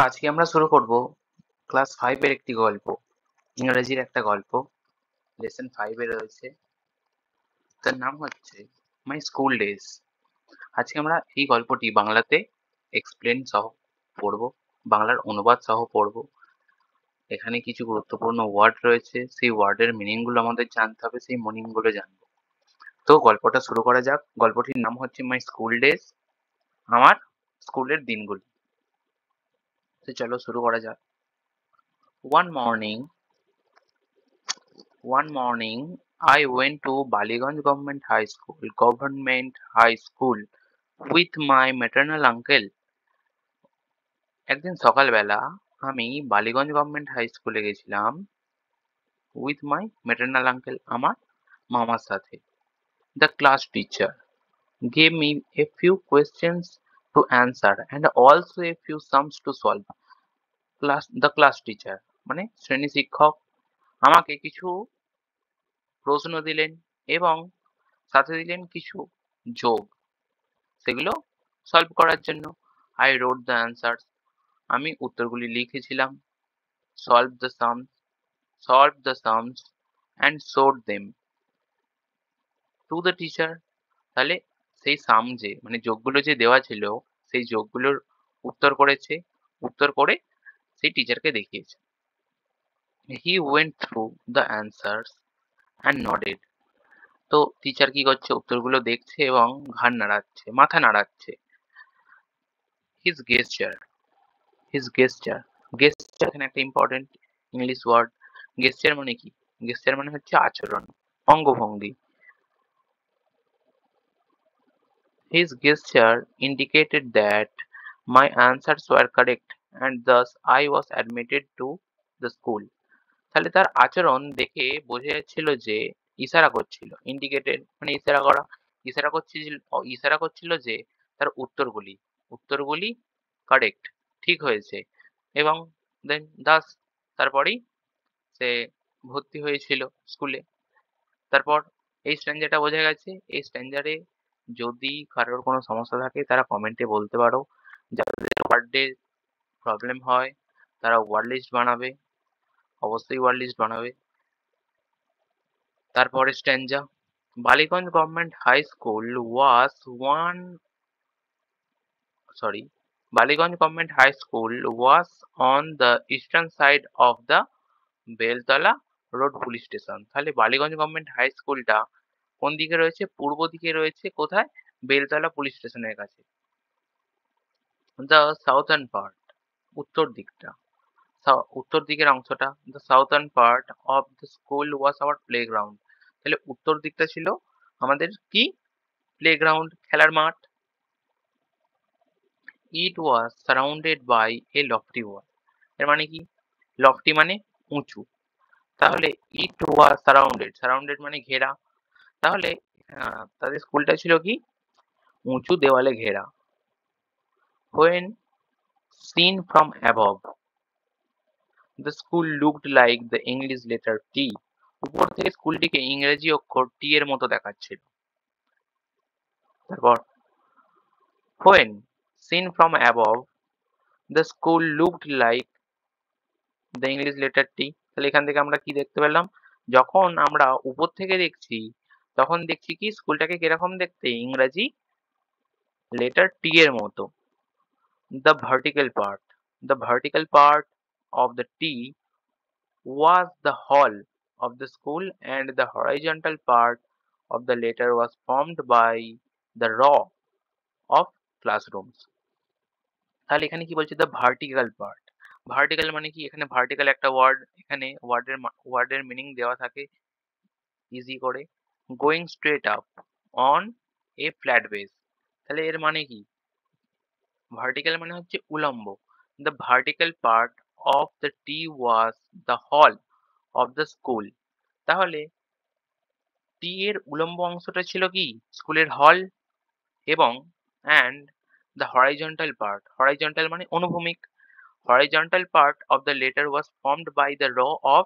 আজকে আমরা শুরু করব ক্লাস 5 এর একটি গল্প, ইংরেজির একটা গল্প। লেসন 5 এ রয়েছে। তার নাম হচ্ছে মাই স্কুল ডেজ। আজকে আমরা এই গল্পটি বাংলাতে এক্সপ্লেন সহ পড়ব, বাংলার অনুবাদ সহ পড়ব। এখানে কিছু গুরুত্বপূর্ণ ওয়ার্ড রয়েছে, সেই ওয়ার্ডের মিনিং গুলো আমাদের জানতে হবে, সেই মিনিং গুলো জানবো। তো গল্পটা শুরু করা যাক। গল্পটির নাম হচ্ছে মাই স্কুল ডেজ, আমার স্কুলের দিনগুলি। তো চলো শুরু করা যাক। One morning One morning, I went to Baliganj Government High School with my maternal uncle. একদিন সকালবেলা আমি বালিগঞ্জ গভর্নমেন্ট হাই স্কুলে গেছিলাম উইথ মাই ম্যাটার্নাল আঙ্কেল, আমার মামার সাথে। The class teacher gave me a few questions to answer and also a few sums to solve. The class teacher মানে শ্রেণী শিক্ষক আমাকে কিছু প্রশ্ন দিলেন এবং সাথে দিলেন কিছু যোগ, সেগুলো সলভ করার জন্য। আই রোট দ্য অ্যান্সার্স, আমি উত্তরগুলি লিখেছিলাম। Solve the sums, and showed them to the teacher. তাহলে সেই সাম যে মানে যোগগুলো যে দেওয়া ছিল, সেই যোগগুলোর উত্তর করেছে, উত্তর করে সেই টিচারকে দেখিয়েছে। He went through the answers and নডেড। তো টিচার কি করছে, উত্তরগুলো দেখছে এবং ঘাড় নাড়াচ্ছে, মাথা নাড়াচ্ছে। হিজ গেস্টার, গেস্টার এখানে একটা ইম্পর্টেন্ট ইংলিশ ওয়ার্ড। গেস্টার মানে কি? গেস্টার মানে হচ্ছে আচরণ, অঙ্গভঙ্গি। His gesture indicated that my answers were correct and thus I was admitted to the school. তাহলে তার আচরণ দেখে বোঝা যাচ্ছিল যে, ইশারা করছিল, ইন্ডিকেটেড মানে ইশারা করা, ইশারা করছিল যে তার উত্তরগুলি কারেক্ট, ঠিক হয়েছে, এবং দেন দাস তারপরেই সে ভর্তি হয়েছিল স্কুলে। তারপর এই স্ট্যাঞ্জাটা বোঝা গেছে। এই স্ট্যাঞ্জারে যদি কারোর কোনো সমস্যা থাকে তারা কমেন্টে বলতে পারো। যাদের ওয়ার্ডে প্রবলেম হয় তারা ওয়ার্ড লিস্ট বানাবে, অবশ্যই ওয়ার্ড লিস্ট বানাবে। তারপরে stanza, Ballygunge government high school was one sorry Baliganj Government High School was on the eastern side of the Beltala road police station. তাহলে বালিগঞ্জ গভর্নমেন্ট হাই স্কুলটা কোন দিকে রয়েছে? পূর্ব দিকে রয়েছে। কোথায়? বেলতলা পুলিশ স্টেশনের কাছে। দ্য সাউথার্ন পার্ট, উত্তর দিকটা, উত্তর দিকের অংশটা। The southern part of the school was our playground. তাহলে উত্তর দিকটা ছিল আমাদের কি? প্লেগ্রাউন্ড, খেলার মাঠ। ইট ওয়াজ সারাউন্ডেড বাই এ লফটি ওয়াল। এর মানে কি? লফটি মানে উঁচু। তাহলে ইট ওয়াজ সারাউন্ডেড মানে ঘেরা। তাহলে তাদের স্কুলটা ছিল কি? উঁচু দেওয়ালে ঘেরা। When seen from above, the school looked like the English letter T. উপর থেকে স্কুলটিকে ইংরেজি অক্ষর টি এর মতো দেখাচ্ছিল। তারপর when seen from above, the school looked like the English letter T. তাহলে এখান থেকে আমরা কি দেখতে পেলাম? যখন আমরা উপর থেকে দেখছি তখন দেখছি কি স্কুলটাকে কিরকম দেখতে? ইংরেজি লেটার টি এর মতো। The vertical part of the T was the hall of the school and the horizontal part of the letter was formed by the row of classrooms. তাহলে এখানে কি বলছে? the vertical part, ভার্টিক্যাল মানে কি? এখানে vertical একটা word, এখানে ওয়ার্ডের মিনিং দেওয়া থাকে ইজি করে। Going straight up on a flat base. তাহলে এর মানে কি? ভার্টিক্যাল মানে হচ্ছে উলম্ব। the vertical part of the T was the hall of the school. তাহলে টি এর উলম্ব অংশটা ছিল কি? স্কুলের হল। এবং and the horizontal মানে অনুভূমিক, horizontal part of the letter was formed by the row of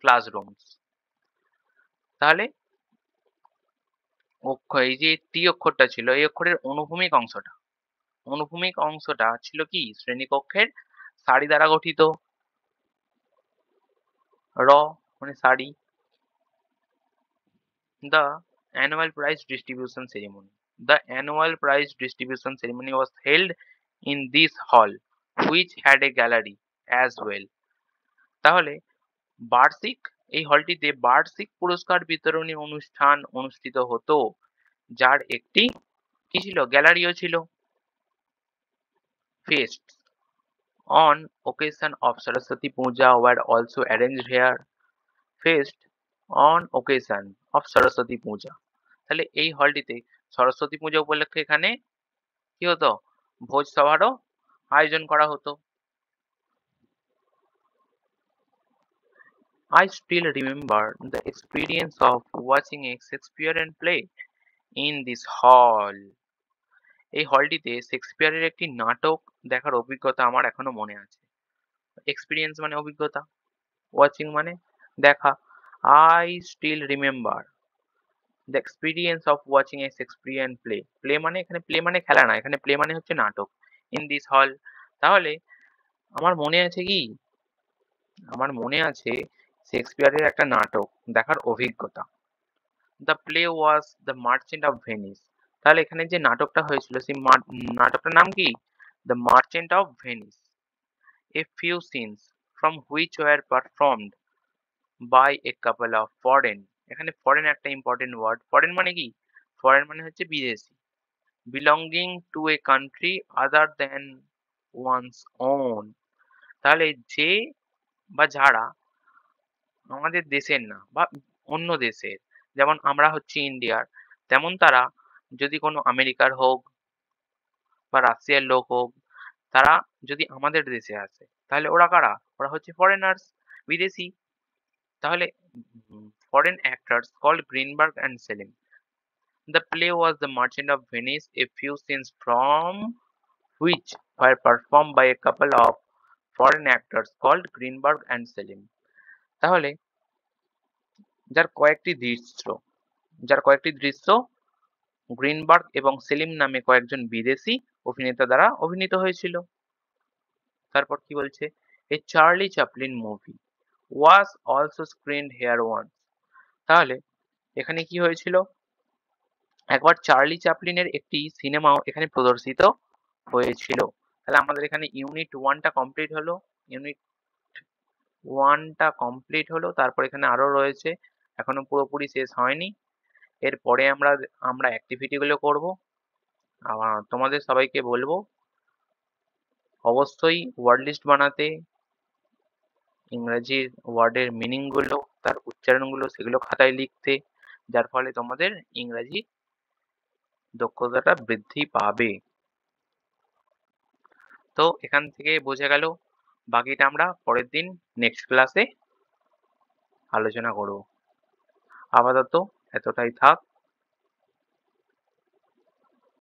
classrooms. তাহলে এই যে টি অক্ষরটা ছিল, এই অক্ষরের অনুভূমিক অংশটা অনুভূমিক অংশটা ছিল কি শ্রেণীকক্ষের সারি দ্বারা গঠিত। র মানে সারি। The annual prize distribution ceremony. The annual prize distribution ceremony was held in this hall, which had a gallery as well. তাহলে বার্ষিক এই হলটিতে বার্ষিক পুরস্কার বিতরণী অনুষ্ঠান অনুষ্ঠিত হতো, যার একটি কি ছিল গ্যালারিও ছিল। Feasts on occasion of Saraswati Puja were also arranged here. Feast on occasion of Saraswati Puja. তাহলে এই হলটিতে সরস্বতী পূজা উপলক্ষে এখানে কি হতো ভোজ সভারও আয়োজন করা হতো। I still remember the experience of watching a Shakespearean play in this hall. এই হলটিতে শেক্সপিয়ারের একটি নাটক দেখার অভিজ্ঞতা আমার এখনো মনে আছে। এক্সপিরিয়েন্স মানে অভিজ্ঞতা, ওয়াচিং মানে দেখা। I still remember the experience of watching a Shakespearean play. Play মানে এখানে প্লে মানে খেলা না, এখানে প্লে মানে হচ্ছে নাটক। In this hall. তাহলে আমার মনে আছে কি আমার মনে আছে শেক্সপিয়ারের একটা নাটক দেখার অভিজ্ঞতা। The play was the merchant of Venice. তাহলে এখানে যে নাটকটা হয়েছিল সেই নাটকটার নাম কি the merchant of Venice. A few scenes from which were performed by a couple of foreign. এখানে ফরেন একটা ইম্পর্টেন্ট ওয়ার্ড। ফরেন মানে কি ফরেন মানে হচ্ছে বিদেশি। Belonging to a country other than one's own. তাহলে যে বা যারা আমাদের দেশের না বা অন্য দেশের, যেমন আমরা হচ্ছি ইন্ডিয়ার, তেমন তারা যদি কোনো আমেরিকার হোক বা রাশিয়ার লোক হোক, তারা যদি আমাদের দেশে আসে তাহলে ওরা কারা? ওরা হচ্ছে ফরেনার্স, বিদেশি। তাহলে foreign actors called Greenberg and Selim. The play was the merchant of Venice, a few scenes from which were performed by a couple of foreign actors called Greenberg and Selim. তাহলে যার কয়েকটি দৃশ্য যার কয়েকটি দৃশ্য Greenberg এবং সেলিম নামে কয়েকজন বিদেশি অভিনেতা দ্বারা অভিনীত হয়েছিল। তারপর কি বলছে? A Charlie Chaplin movie was also screened here once. তাহলে এখানে কি হয়েছিল? একবার চার্লি চ্যাপলিনের একটি সিনেমাও এখানে প্রদর্শিত হয়েছিল। তাহলে আমাদের এখানে ইউনিট ওয়ানটা কমপ্লিট হলো। ইউনিট ওয়ানটা কমপ্লিট হলো, তারপর এখানে আরো রয়েছে, এখনো পুরোপুরি শেষ হয়নি। এরপরে আমরা অ্যাক্টিভিটি গুলো করবো। তোমাদের সবাইকে বলবো অবশ্যই ওয়ার্ড লিস্ট বানাতে, ইংরেজির ওয়ার্ডের মিনিং গুলো তার উচ্চারণগুলো সেগুলো খাতায় লিখতে, যার ফলে তোমাদের ইংরাজি দক্ষতাটা বৃদ্ধি পাবে। তো এখান থেকে বোঝা গেল, বাকিটা আমরা পরের দিন নেক্সট ক্লাসে আলোচনা করব। আপাতত এতটাই থাক।